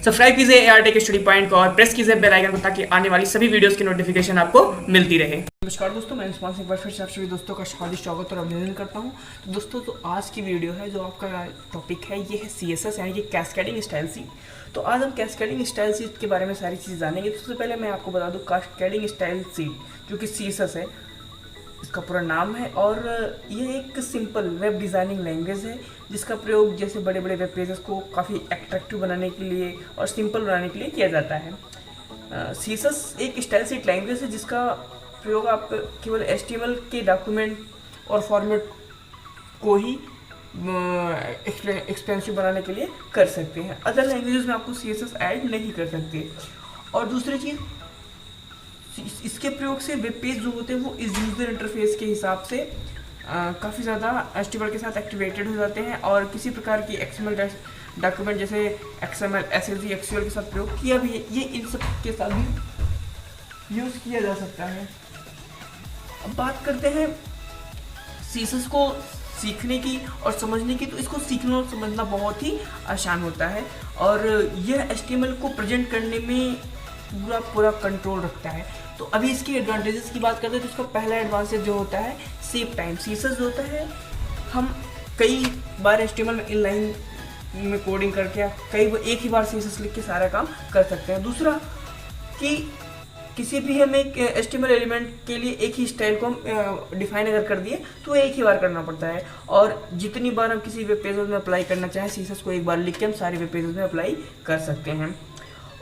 Subscribe कीजिए AR tech study point को और प्रेस कीजिए बेल आइकन को ताकि आने वाली सभी वीडियोस की नोटिफिकेशन आपको मिलती रहे। नमस्कार दोस्तों, मैं इंस्पान सिंह फिर से आप सभी दोस्तों का हार्दिक स्वागत और अभिनंदन करता हूं। तो दोस्तों, तो आज की वीडियो है जो आपका टॉपिक है ये है CSS यानी कि कैस्केडिंग स्टाइल सीट। तो आज हम कैस्केडिंग स्टाइल सीट के बारे में सारी चीज़ जानेंगे। सबसे पहले मैं आपको बता दूँ कैस्केडिंग स्टाइल सीट जो कि CSS है, इसका पूरा नाम है और यह एक सिंपल वेब डिज़ाइनिंग लैंग्वेज है जिसका प्रयोग जैसे बड़े बड़े वेब पेजेस को काफ़ी अट्रैक्टिव बनाने के लिए और सिंपल बनाने के लिए किया जाता है। CSS एक स्टाइल सीट लैंग्वेज है जिसका प्रयोग आप केवल HTML के डॉक्यूमेंट और फॉर्मेट को ही एक्सपेंसिव बनाने के लिए कर सकते हैं। अदर लैंग्वेजेस में आपको CSS ऐड नहीं कर सकते। और दूसरी चीज़, इसके प्रयोग से वेब पेज जो होते हैं वो इस यूज़र इंटरफेस के हिसाब से काफ़ी ज़्यादा HTML के साथ एक्टिवेटेड हो जाते हैं और किसी प्रकार की XML डॉक्यूमेंट जैसे XML, SLG, SQL के साथ प्रयोग किया भी है, ये इन सब के साथ भी यूज़ किया जा सकता है। अब बात करते हैं CSS को सीखने की और समझने की। तो इसको सीखना और समझना बहुत ही आसान होता है और यह HTML को प्रेजेंट करने में पूरा कंट्रोल रखता है। तो अभी इसके एडवांटेजेस की बात करते हैं तो इसका पहला एडवांटेज जो होता है सेव टाइम। CSS जो होता है, हम कई बार HTML में इनलाइन में कोडिंग करके एक ही बार CSS लिख के सारा काम कर सकते हैं। दूसरा कि किसी भी हम एक HTML एलिमेंट के लिए एक ही स्टाइल को हम डिफाइन अगर कर दिए तो एक ही बार करना पड़ता है और जितनी बार हम किसी वेब पेजेस में अप्लाई करना चाहें CSS को एक बार लिख के हम सारे वेब पेजेस में अप्लाई कर सकते हैं।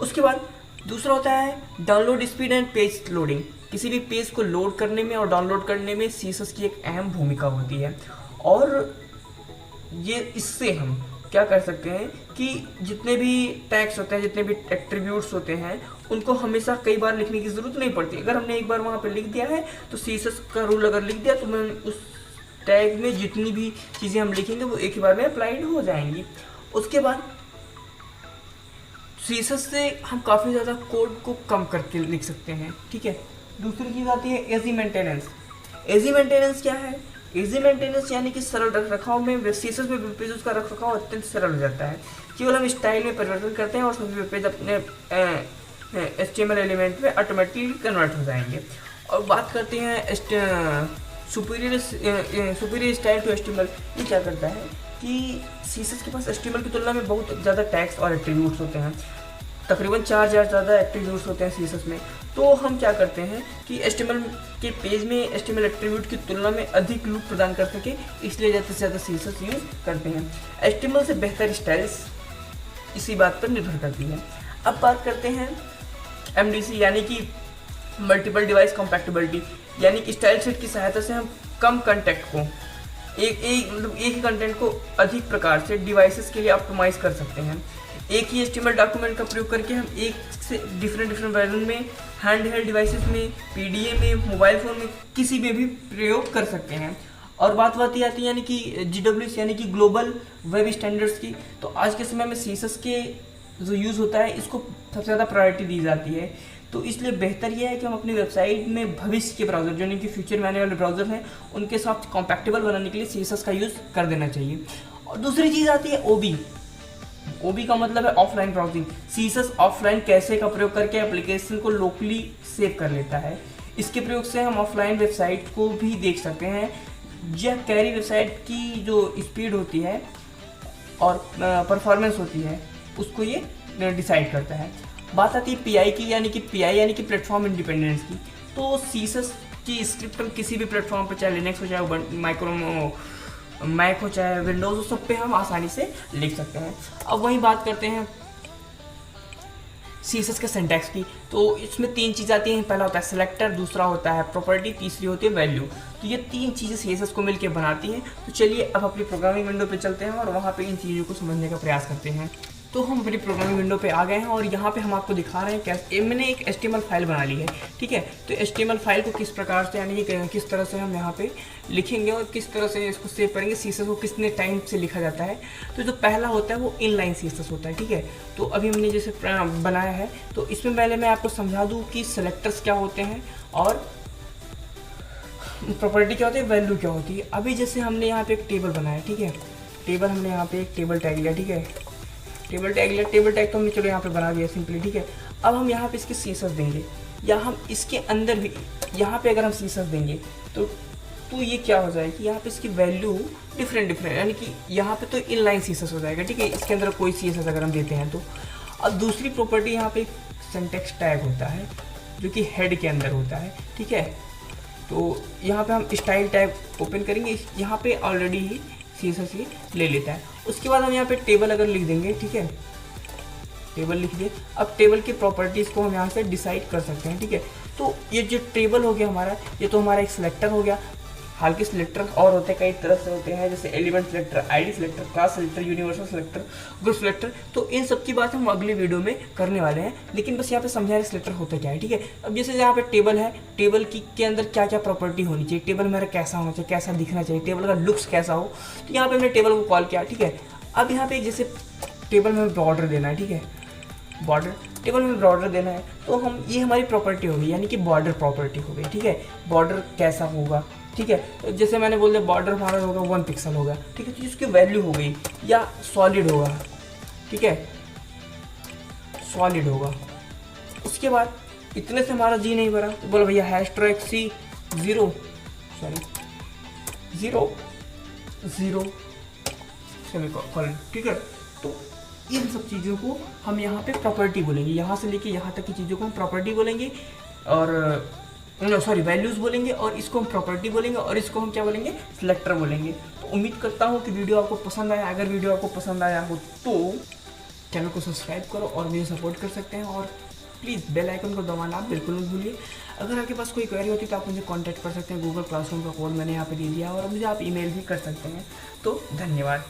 उसके बाद दूसरा होता है download speed and page loading. किसी भी पेज को लोड करने में और डाउनलोड करने में CSS की एक अहम भूमिका होती है और ये इससे हम क्या कर सकते हैं कि जितने भी टैग्स होते हैं, जितने भी एट्रीब्यूट्स होते हैं, उनको हमेशा कई बार लिखने की ज़रूरत नहीं पड़ती। अगर हमने एक बार वहाँ पर लिख दिया है तो CSS का रूल अगर लिख दिया तो मैं उस टैग में जितनी भी चीज़ें हम लिखेंगे वो एक ही बार में अप्लाइड हो जाएंगी। उसके बाद CSS से हम काफ़ी ज़्यादा कोड को कम करके लिख सकते हैं, ठीक है। दूसरी चीज़ आती है एजी मेंटेनेंस। एजी मेंटेनेंस क्या है? एजी मेंटेनेंस यानी कि सरल रख रखाव में CSS में वेब पेज उसका रख रखाव अत्यंत सरल हो जाता है। केवल हम स्टाइल में परिवर्तन करते हैं और सभी वेब पेज अपने HTML एलिमेंट में ऑटोमेटिकली कन्वर्ट हो जाएंगे। और बात करते हैं सुपीरियर स्टाइल टू HTML। ये क्या करता है कि CSS के पास HTML की तुलना में बहुत ज़्यादा टैग्स और एट्रीब्यूट्स होते हैं, तकरीबन 4000 ज़्यादा एट्रीब्यूट्स होते हैं CSS में। तो हम क्या करते हैं कि HTML के पेज में HTML एट्रीब्यूट की तुलना में अधिक लुक प्रदान कर सके, इसलिए ज़्यादा से ज़्यादा CSS यूज़ करते हैं। HTML से बेहतर स्टाइल्स इसी बात पर निर्भर करती है। अब बात करते हैं MDC यानी कि मल्टीपल डिवाइस कॉम्पैटिबिलिटी, यानी कि स्टाइल शीट की सहायता से हम कम कंटेंट को एक ही कंटेंट को अधिक प्रकार से डिवाइसेस के लिए ऑप्टिमाइज कर सकते हैं। एक ही HTML डॉक्यूमेंट का प्रयोग करके हम एक से डिफरेंट वर्जन में, हैंड हेल्ड डिवाइसेस में, PDA में, मोबाइल फ़ोन में, किसी में भी प्रयोग कर सकते हैं। और बात ही आती है यानी कि GWS यानी कि ग्लोबल वेब स्टैंडर्ड्स की। तो आज के समय में CSS के जो यूज़ होता है इसको सबसे ज़्यादा प्रायोरिटी दी जाती है। तो इसलिए बेहतर यह है कि हम अपनी वेबसाइट में भविष्य के ब्राउज़र जो कि फ्यूचर में आने वाले ब्राउज़र हैं उनके साथ कॉम्पैटिबल बनाने के लिए CSS का यूज़ कर देना चाहिए। और दूसरी चीज़ आती है OB का मतलब है ऑफलाइन ब्राउजिंग। CSS ऑफलाइन कैसे का प्रयोग करके एप्लीकेशन को लोकली सेव कर लेता है। इसके प्रयोग से हम ऑफलाइन वेबसाइट को भी देख सकते हैं। यह कैरी वेबसाइट की जो स्पीड होती है और परफॉर्मेंस होती है उसको ये डिसाइड करता है। बात आती है PI की, यानी कि प्लेटफॉर्म इंडिपेंडेंस की। तो CSS की स्क्रिप्ट हम किसी भी प्लेटफॉर्म पर, चाहे लिनक्स हो, चाहे मैक हो, चाहे विंडोज़ हो, सब पे हम आसानी से लिख सकते हैं। अब वहीं बात करते हैं CSS के सिंटैक्स की। तो इसमें 3 चीज़ आती हैं। पहला होता है सेलेक्टर, दूसरा होता है प्रॉपर्टी, तीसरी होती है वैल्यू। तो ये 3 चीज़ें CSS को मिलकर बनाती हैं। तो चलिए अब अपनी प्रोग्रामिंग विंडो पे चलते हैं और वहाँ पे इन चीज़ों को समझने का प्रयास करते हैं। तो हम अपनी प्रोग्रामिंग विंडो पे आ गए हैं और यहाँ पे हम आपको दिखा रहे हैं कैसे मैंने एक HTML फाइल बना ली है, ठीक है। तो HTML फाइल को किस प्रकार से, यानी कि किस तरह से हम यहाँ पे लिखेंगे और किस तरह से इसको सेव करेंगे, CSS को कितने टाइम से लिखा जाता है। तो जो पहला होता है वो इनलाइन CSS होता है, ठीक है। तो अभी हमने जैसे बनाया है तो इसमें पहले मैं आपको समझा दूँ कि सेलेक्टर्स क्या होते हैं और प्रॉपर्टी क्या होती है, वैल्यू क्या होती है। अभी जैसे हमने यहाँ पे एक टेबल बनाया, ठीक है। टेबल हमने यहाँ पे एक टेबल टैग लिया, ठीक है। टेबल टैग लिया, टेबल टैग तो हमने चलो यहाँ पे बना दिया सिंपली, ठीक है। अब हम यहाँ पे इसके सीएसएस देंगे, या हम इसके अंदर भी यहाँ पे अगर हम सीएसएस देंगे तो ये क्या हो जाएगी, यहाँ पे इसकी वैल्यू डिफरेंट, यानी कि यहाँ पे तो इनलाइन सीएसएस हो जाएगा, ठीक है। इसके अंदर कोई सीएसएस अगर हम देते हैं तो। अब दूसरी प्रॉपर्टी यहाँ पे सिंटैक्स टैग होता है जो कि हेड के अंदर होता है, ठीक है। तो यहाँ पे हम स्टाइल टैग ओपन करेंगे, यहाँ पे ऑलरेडी ही सीएसएस ही ले लेता है। उसके बाद हम यहाँ पे टेबल अगर लिख देंगे, ठीक है, टेबल लिख दिए। अब टेबल की प्रॉपर्टीज़ को हम यहाँ से डिसाइड कर सकते हैं, ठीक है। तो ये जो टेबल हो गया हमारा, ये तो हमारा एक सिलेक्टर हो गया। हालांकि सिलेक्टर और होते हैं, कई तरह से होते हैं, जैसे element selector, ID selector, class selector, universal selector, group selector. तो इन सब की बात हम अगले वीडियो में करने वाले हैं, लेकिन बस यहाँ पे समझा रहे सिलेक्टर होता क्या है, ठीक है। अब जैसे यहाँ पे टेबल है, टेबल के अंदर क्या क्या प्रॉपर्टी होनी चाहिए, टेबल मेरा कैसा होना चाहिए, कैसा दिखना चाहिए, टेबल का लुक्स कैसा हो, तो यहाँ पे हमने टेबल को कॉल किया, ठीक है। अब यहाँ पे जैसे टेबल में बॉर्डर देना है, ठीक है, बॉर्डर, टेबल में बॉर्डर देना है, तो हम ये हमारी प्रॉपर्टी होगी, यानी कि बॉर्डर प्रॉपर्टी हो गई, ठीक है। बॉर्डर कैसा होगा, ठीक है, तो जैसे मैंने बोल दिया बॉर्डर हमारा होगा 1 पिक्सल होगा, ठीक है। तो इसकी वैल्यू हो गई, या सॉलिड होगा, ठीक है, सॉलिड होगा। उसके बाद इतने से हमारा जी नहीं भरा, तो बोलो भैया हैशटैग C 0 सेमीकोलन, ठीक है। तो इन सब चीज़ों को हम यहाँ पे प्रॉपर्टी बोलेंगे, यहाँ से लेके यहाँ तक की चीज़ों को हम प्रॉपर्टी बोलेंगे, और सॉरी वैल्यूज़ बोलेंगे, और इसको हम प्रॉपर्टी बोलेंगे, और इसको हम क्या बोलेंगे, सिलेक्टर बोलेंगे। तो उम्मीद करता हूँ कि वीडियो आपको पसंद आया। अगर वीडियो आपको पसंद आया हो तो चैनल को सब्सक्राइब करो और मुझे सपोर्ट कर सकते हैं, और प्लीज़ बेल आइकन को दबाना आप बिल्कुल मत भूलिए। अगर आपके पास कोई क्वेरी होती है तो आप मुझे कॉन्टैक्ट कर सकते हैं, गूगल क्लासरूम का कोड मैंने यहाँ पे दे दिया, और मुझे आप ईमेल भी कर सकते हैं। तो धन्यवाद।